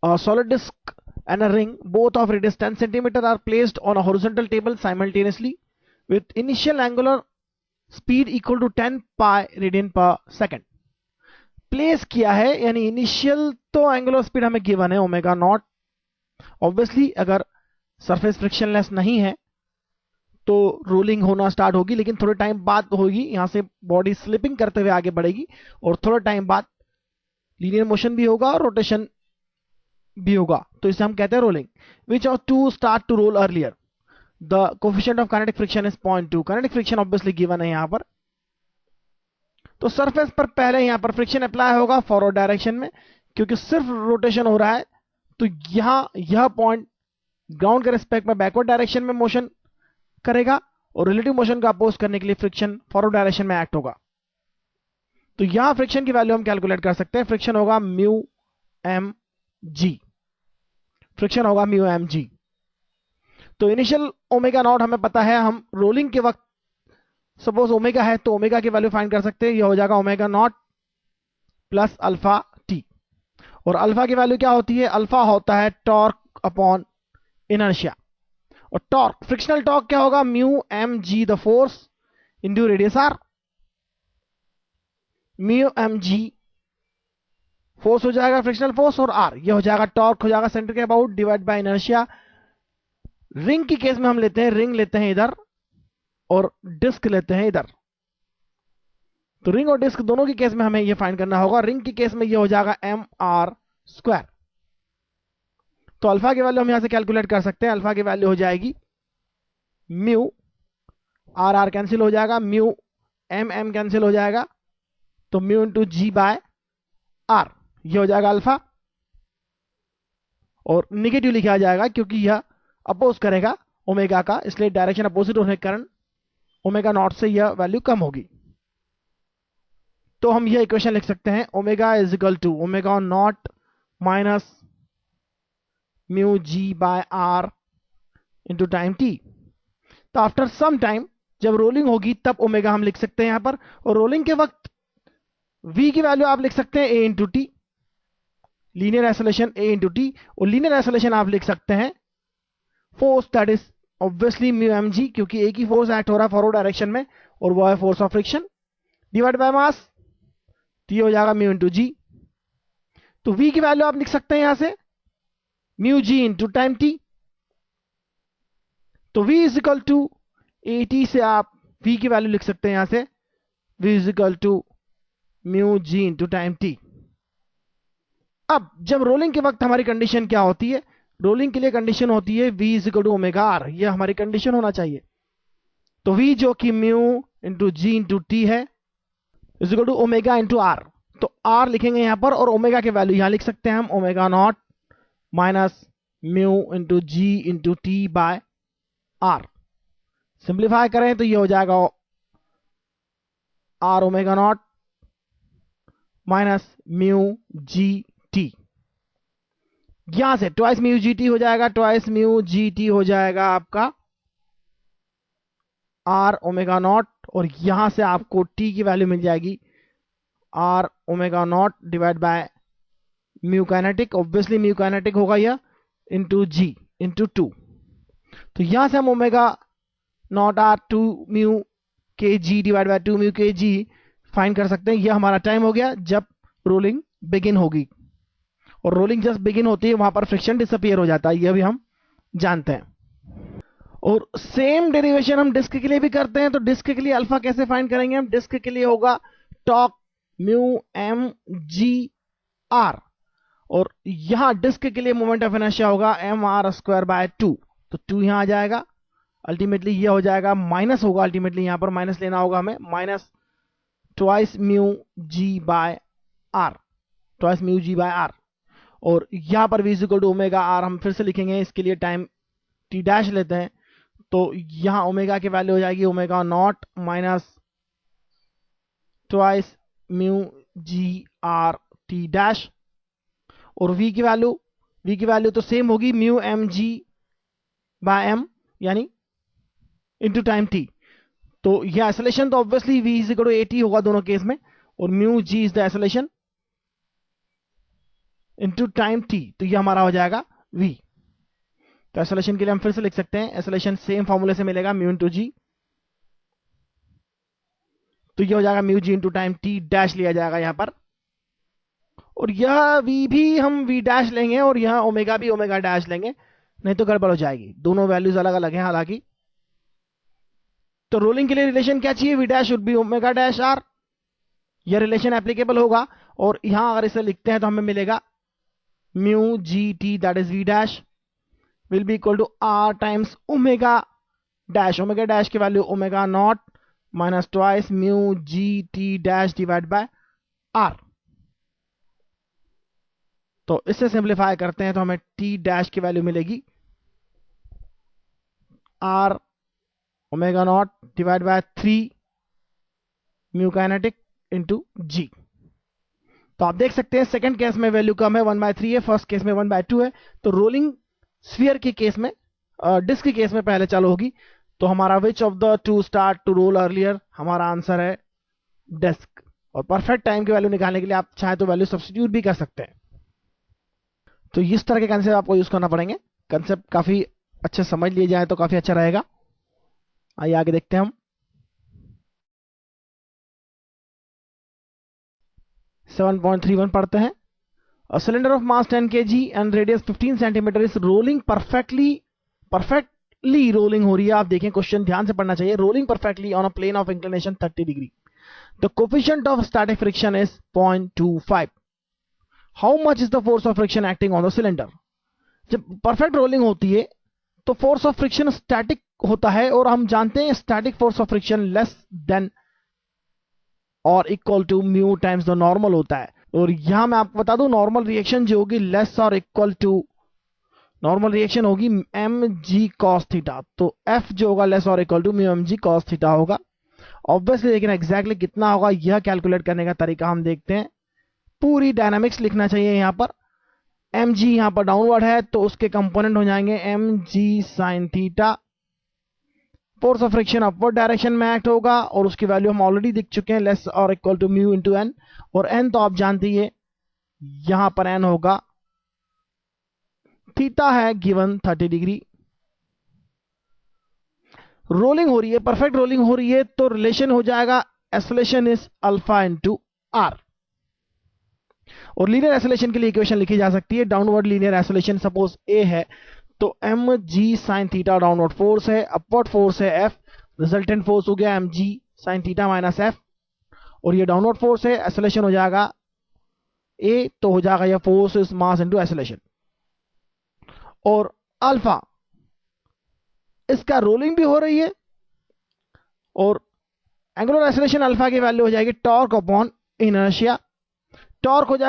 A solid disk and a ring, both of radius 10 cm, are placed on a horizontal table simultaneously with initial angular speed equal to 10 pi radian per second. Place किया है यानी initial तो angular speed हमें given है omega naught. Obviously अगर surface frictionless नहीं है तो रोलिंग होना स्टार्ट होगी, लेकिन थोड़े टाइम बाद होगी. यहां से बॉडी स्लिपिंग करते हुए आगे बढ़ेगी और थोड़े टाइम बाद लीनियर मोशन भी होगा और रोटेशन भी होगा, तो इसे हम कहते हैं rolling. Which of two start to roll earlier? The coefficient of kinetic friction is 0.2. Kinetic friction obviously given है यहां पर, तो सरफेस पर पहले यहां पर फ्रिक्शन अप्लाई होगा फॉरवर्ड डायरेक्शन में, क्योंकि सिर्फ रोटेशन हो रहा है. तो यहां यह पॉइंट ग्राउंड के रिस्पेक्ट में बैकवर्ड डायरेक्शन में मोशन करेगा और रिलेटिव मोशन का अपोज करने के लिए फ्रिक्शन फॉरवर्ड डायरेक्शन में एक्ट होगा. तो यहां फ्रिक्शन की वैल्यू हम कैलकुलेट कर सकते हैं. फ्रिक्शन होगा म्यू एम जी. फ्रिक्शन होगा म्यू एम जी. तो इनिशियल ओमेगा नॉट हमें पता है, हम रोलिंग के वक्त सपोज ओमेगा है तो ओमेगा की वैल्यू फाइंड कर सकते हैं. यह हो जाएगा omega naught plus alpha t. और अल्फा की वैल्यू क्या होती है? अल्फा होता है टॉर्क अपॉन इनर्शिया. और टॉर्क, फ्रिक्शनल टॉर्क क्या होगा? Mu M g the force into radius r. Mu M g force हो जाएगा फ्रिक्शनल फोर्स, और आर यह हो जाएगा टॉर्क, हो जाएगा सेंटर के about divide by inertia. Ring की केस में हम लेते हैं, रिंग लेते हैं इधर और डिस्क लेते हैं इधर. तो रिंग और डिस्क दोनों की केस में हमें यह फाइंड करना होगा. रिंग की केस में यह हो जाएगा एम आर स्क्वायर. तो अल्फा की वैल्यू हम यहां से कैलकुलेट कर सकते हैं. अल्फा की वैल्यू हो जाएगी म्यू, आर आर कैंसिल हो जाएगा, म्यू एम एम कैंसिल हो जाएगा, तो mu into g by r यह हो जाएगा अल्फा. और निगेटिव लिखा जाएगा क्योंकि यह अपोज करेगा ओमेगा का, इसलिए डायरेक्शन अपोजिट होने के कारण ओमेगा नॉट से यह वैल्यू कम होगी. तो हम यह इक्वेशन लिख सकते हैं, omega is equal to omega not minus mu g by r into time t. तो आफ्टर सम टाइम जब रोलिंग होगी तब ओमेगा हम लिख सकते हैं यहां पर, और रोलिंग के वक्त v की वैल्यू आप लिख सकते हैं a into t, linear acceleration a into t. और लीनियर एक्सेलरेशन आप लिख सकते हैं force, that is obviously mu M g, क्योंकि एक ही फोर्स एक्ट हो रहा है फॉरवर्ड डायरेक्शन में और वो है force of friction, divide by mass. तो ये हो जाएगा म्यू इंटू जी. तो v की वैल्यू आप लिख सकते हैं यहां से mu g into time t. तो v is equal to a t से आप v की वैल्यू लिख सकते हैं यहां से v is equal to mu g into time t. अब जब रोलिंग के वक्त हमारी कंडीशन क्या होती है? रोलिंग के लिए कंडीशन होती है v is equal to omega r. यह हमारी कंडीशन होना चाहिए. तो v जो कि mu into g into t है is equal to omega into r. तो r लिखेंगे यहां पर और ओमेगा की वैल्यू यहां लिख सकते हैं हम, omega not minus mu into g into t by r. Simplify करें तो ये हो जाएगा r omega not minus mu g t. यहां से ट्वाइस म्यू जी टी हो जाएगा, ट्वाइस म्यू जी टी हो जाएगा आपका आर ओमेगा नॉट, और यहां से आपको टी की वैल्यू मिल जाएगी r omega not divide by mu kinetic. Obviously mu kinetic होगा यह इंटू जी इंटू टू. तो यहां से हम omega naught r two mu k g divide by two mu k g find कर सकते हैं. यह हमारा टाइम हो गया जब रोलिंग बिगिन होगी, और रोलिंग जस्ट बिगिन होती है वहां पर फ्रिक्शन डिसअपीयर हो जाता है, यह भी हम जानते हैं. और सेम डेरिवेशन हम डिस्क के लिए भी करते हैं. तो डिस्क के लिए अल्फा कैसे फाइंड करेंगे हम? डिस्क के लिए होगा torque mu M g r, और यहां डिस्क के लिए मोमेंट ऑफ इनर्शिया होगा m r square by two. तो टू यहां आ जाएगा, अल्टीमेटली यह हो जाएगा माइनस होगा, अल्टीमेटली यहां पर माइनस लेना होगा हमें, minus twice mu g by r, twice mu g by r. और यहां पर v is equal to omega r हम फिर से लिखेंगे, इसके लिए टाइम टी डैश लेते हैं. तो यहां ओमेगा की वैल्यू हो जाएगी omega not minus twice mu g r t dash. और v की वैल्यू तो सेम होगी mu M g by m यानी इंटू टाइम टी. तो यह एक्सेलरेशन तो obviously v is equal to a t होगा दोनों केस में, और mu g is the acceleration, into time t, तो ये हमारा हो जाएगा v। तो एक्सेलरेशन के लिए हम फिर से लिख सकते हैं, एक्सेलरेशन सेम फॉर्मूले से मिलेगा म्यू इंटू जी, तो ये हो जाएगा mu g into time T dash लिया जाएगा यहां पर, और यह v भी हम v डैश लेंगे और यह ओमेगा भी ओमेगा डैश लेंगे, नहीं तो गड़बड़ हो जाएगी, दोनों वैल्यूज अलग अलग हैं हालांकि। तो रोलिंग के लिए रिलेशन क्या चाहिए, v dash should be omega dash r, यह रिलेशन एप्लीकेबल होगा। और यहां अगर इसे लिखते हैं तो हमें मिलेगा mu g t that is v dash will be equal to r times omega dash, omega dash की value omega not minus twice mu g t dash divide by r। तो इससे सिंप्लीफाई करते हैं तो हमें t डैश की value मिलेगी r omega not divide by 3 mu kinetic into g. तो आप देख सकते हैं सेकंड केस में वैल्यू कम है 1/3 है, फर्स्ट केस में 1/2 है। तो रोलिंग स्फीयर के केस में, डिस्क के केस में पहले चालू होगी। तो हमारा which of the two start to roll earlier, हमारा आंसर है डिस्क। और परफेक्ट टाइम की वैल्यू निकालने के लिए आप चाहे तो वैल्यू सब्स्टिट्यूट भी कर सकते हैं। तो इस तरह के कंसेप्ट आपको यूज करना पड़ेंगे, कंसेप्ट काफी अच्छे समझ लिए जाए तो काफी अच्छा रहेगा। आइए आगे देखते हैं हम। 7.31 पढ़ते हैं। A cylinder of mass 10 kg and radius 15 centimeter is rolling perfectly rolling हो रही है। आप देखें क्वेश्चन ध्यान से पढ़ना चाहिए। rolling perfectly on a plane of inclination 30 degree. The coefficient of static friction is 0.25. How much is the force of friction acting on the cylinder? जब परफेक्ट रोलिंग होती है तो फोर्स ऑफ फ्रिक्शन स्टैटिक होता है, और हम जानते हैं static force of friction less than और equal to mu times the normal होता है। और यहां मैं आपको बता दूं नॉर्मल रिएक्शन जो होगी लेस और इक्वल टू, नॉर्मल रिएक्शन होगी एम जी कॉस थीटा। तो एफ जो होगा लेस और equal to mu M G cos theta होगा ऑब्वियसली। लेकिन एग्जैक्टली कितना होगा यह कैलकुलेट करने का तरीका हम देखते हैं। पूरी डायनामिक्स लिखना चाहिए यहां पर। एम जी यहां पर डाउनवर्ड है तो उसके कंपोनेंट हो जाएंगे M G sine theta. Force of friction upward direction में एक्ट होगा और उसकी वैल्यू हम ऑलरेडी दिख चुके हैं, लेस और equal to mu into N. और एन तो आप जानते ही है, यहां पर एन होगा, थीटा है गिवन 30 डिग्री। रोलिंग हो रही है, परफेक्ट रोलिंग हो रही है, तो रिलेशन हो जाएगा acceleration is alpha into R. और लीनियर एक्सेलरेशन के लिए इक्वेशन लिखी जा सकती है, downward linear acceleration suppose A है तो M G sine theta downward force है, अपवर्ड फोर्स है एफ, रिजल्टेंट फोर्स हो गया M G sine theta minus F, और ये डाउनवर्ड फोर्स है, एक्सेलरेशन हो जाएगा ए, तो हो जाएगा यह force is mass into acceleration. और अल्फा इसका रोलिंग भी हो रही है, और एंगुलर एक्सेलरेशन अल्फा की वैल्यू हो जाएगी टॉर्क अपॉन इनर्शिया। टॉर्क हो जाएगा